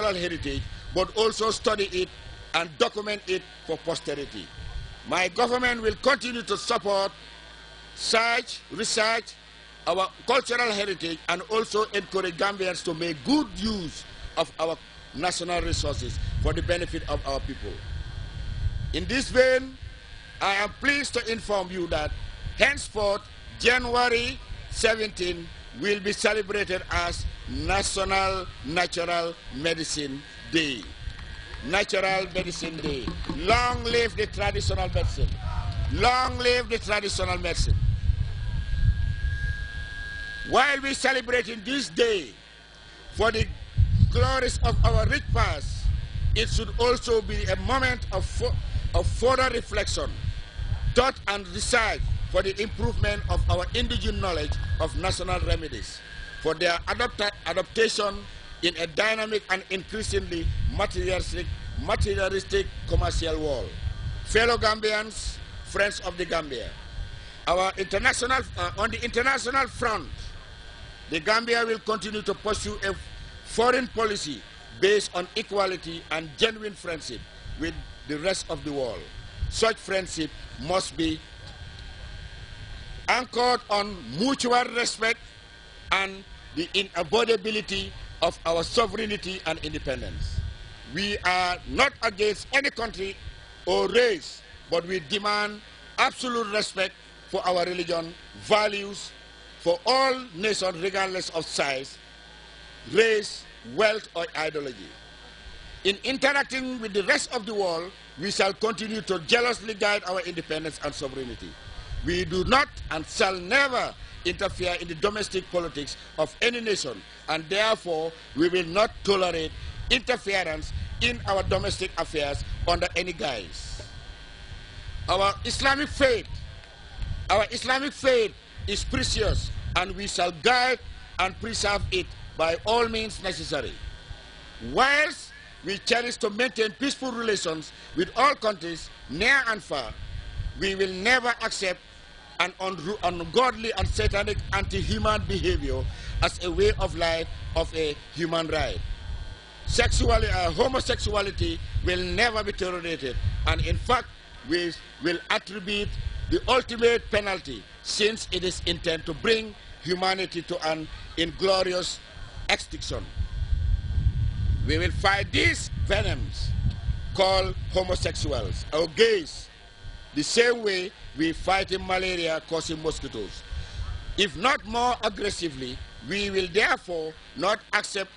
cultural heritage, but also study it and document it for posterity. My government will continue to support research, our cultural heritage, and also encourage Gambians to make good use of our national resources for the benefit of our people. In this vein, I am pleased to inform you that henceforth, January 17 will be celebrated as National Natural Medicine Day. Natural Medicine Day. Long live the traditional medicine. Long live the traditional medicine. While we celebrating this day for the glories of our rich past, it should also be a moment of further reflection, thought and research for the improvement of our indigenous knowledge of national remedies, for their adaptation in a dynamic and increasingly materialistic commercial world. Fellow Gambians, friends of the Gambia, on the international front, the Gambia will continue to pursue a foreign policy based on equality and genuine friendship with the rest of the world. Such friendship must be anchored on mutual respect and the inalienability of our sovereignty and independence. We are not against any country or race, but we demand absolute respect for our religion, values, for all nations regardless of size, race, wealth, or ideology. In interacting with the rest of the world, we shall continue to jealously guide our independence and sovereignty. We do not and shall never interfere in the domestic politics of any nation, and therefore we will not tolerate interference in our domestic affairs under any guise. Our Islamic faith is precious, and we shall guide and preserve it by all means necessary. Whilst we cherish to maintain peaceful relations with all countries, near and far, we will never accept an ungodly and satanic anti-human behavior as a way of life of a human right. Homosexuality will never be tolerated, and in fact, we will attribute the ultimate penalty, since it is intended to bring humanity to an inglorious extinction. We will fight these venoms called homosexuals or gays the same way we fight malaria causing mosquitoes. If not more aggressively, we will therefore not accept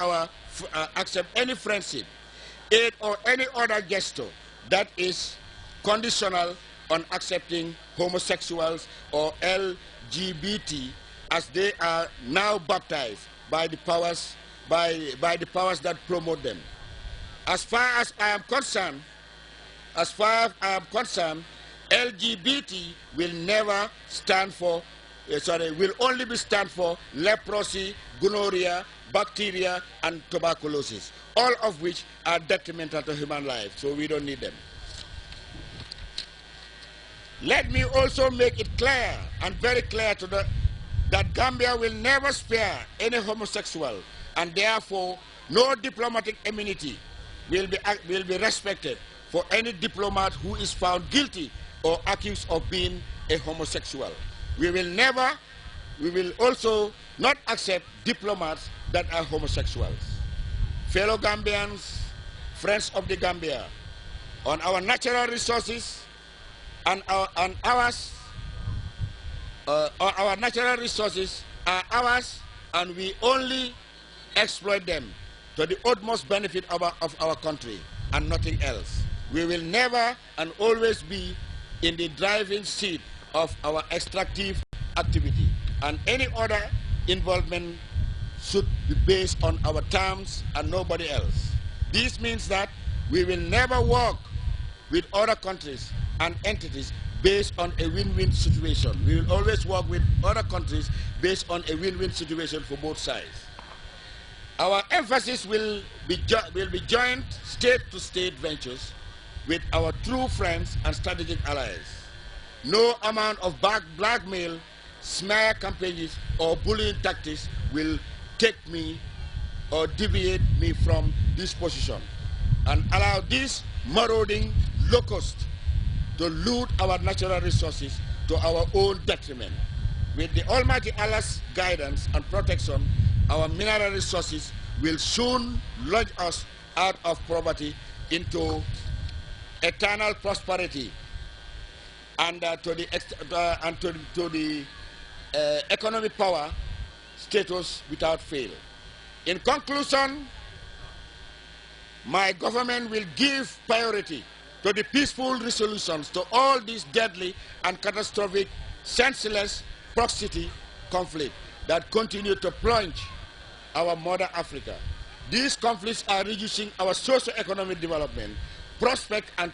any friendship, aid, or any other gesture that is conditional on accepting homosexuals or LGBT as they are now baptized by the powers that promote them. As far as I am concerned, LGBT will never stand for, will only be stand for leprosy, gonorrhea, bacteria, and tuberculosis, all of which are detrimental to human life, so we don't need them. Let me also make it clear and very clear that Gambia will never spare any homosexual, and therefore no diplomatic immunity will be respected for any diplomat who is found guilty or accused of being a homosexual. We will also not accept diplomats that are homosexuals. Fellow Gambians, friends of the Gambia, on our natural resources and our natural resources are ours, and we only exploit them to the utmost benefit of our country and nothing else. We will never and always be in the driving seat of our extractive activity, and any other involvement should be based on our terms and nobody else. This means that we will never work with other countries and entities based on a win-win situation. We will always work with other countries based on a win-win situation for both sides. Our emphasis will be joint state-to-state ventures with our true friends and strategic allies. No amount of blackmail, smear campaigns, or bullying tactics will take me or deviate me from this position and allow these marauding locusts to loot our natural resources to our own detriment. With the Almighty Allah's guidance and protection, our mineral resources will soon launch us out of poverty into eternal prosperity and to the economic power status without fail. In conclusion, my government will give priority to the peaceful resolutions to all these deadly and catastrophic, senseless proximity conflicts that continue to plunge our mother Africa. These conflicts are reducing our socio-economic development, prospect and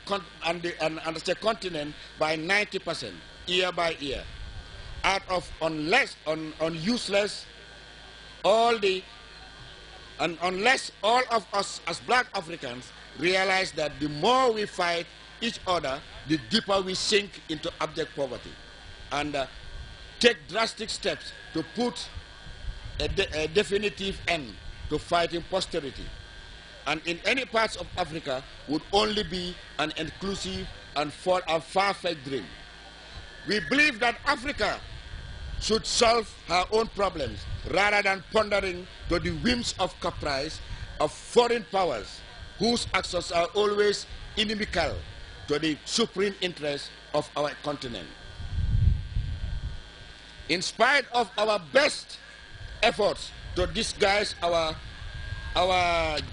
the continent by 90% year by year. Out of unless all of us as black Africans realize that the more we fight each other, the deeper we sink into abject poverty, and take drastic steps to put a definitive end to fighting posterity. And in any parts of Africa would only be an inclusive and far-fetched dream. We believe that Africa should solve her own problems rather than pondering to the whims of caprice of foreign powers whose actions are always inimical to the supreme interests of our continent. In spite of our best efforts to disguise our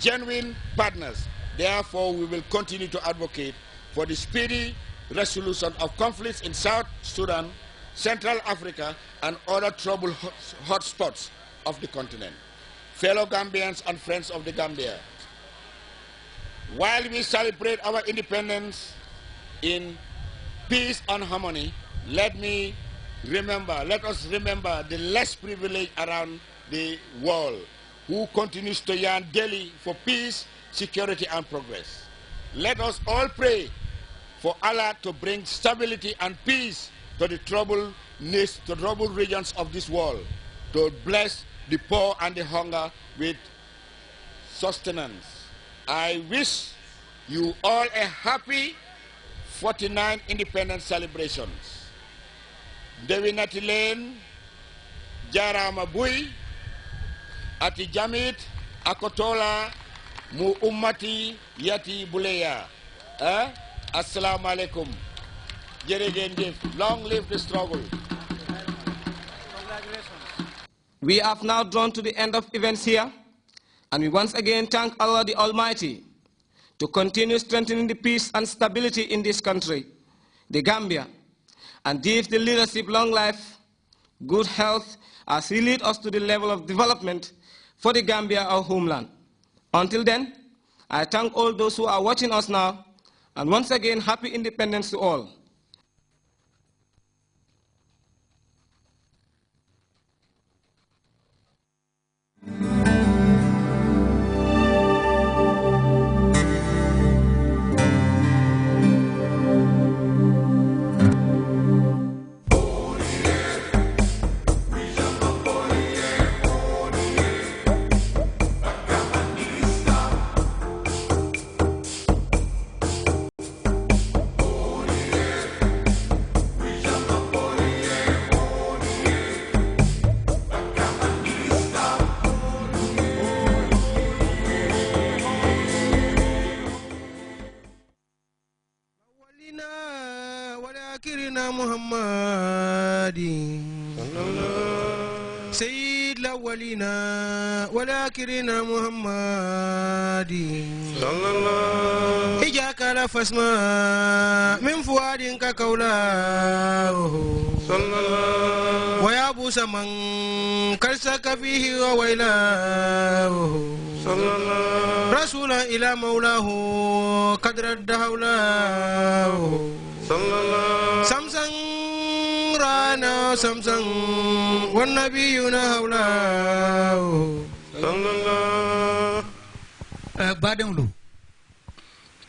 genuine partners, therefore we will continue to advocate for the speedy resolution of conflicts in South Sudan, Central Africa, and other trouble hotspots of the continent. Fellow Gambians and friends of the Gambia, while we celebrate our independence in peace and harmony, let us remember the less privileged around the world who continues to yearn daily for peace, security, and progress. Let us all pray for Allah to bring stability and peace to the troubled regions of this world, to bless the poor and the hunger with sustenance. I wish you all a happy 49 independence celebrations. Dewi Natilen, Jarama Bui, Ati Jamit, Akotola, Mu Ummati, Yati Buleya. Assalamu alaikum. Long live the struggle. We have now drawn to the end of events here, and we once again thank Allah the Almighty to continue strengthening the peace and stability in this country, the Gambia, and give the leadership long life, good health, as he lead us to the level of development for the Gambia, our homeland. Until then, I thank all those who are watching us now, and once again, happy independence to all. سيد الأولين والآخرين محمد صلى الله إجاك لفاسما من فؤادك قولاه صلى الله ويا بوس من كرسك فيه وويلاه صلى الله رسولا إلى مولاه قد رد هولاه صلى الله سمسن رانا سمسن والنبينا هولاه صلى الله بعدين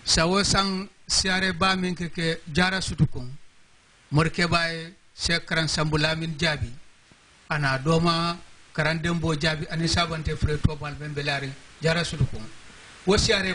سوسن سيارة بامين كي جارا سوتكم مركباي سكران سامبولا من جابي أنا دوما karandembo jabi ani sabante fure tobal ben belari jara sudu ko wo siare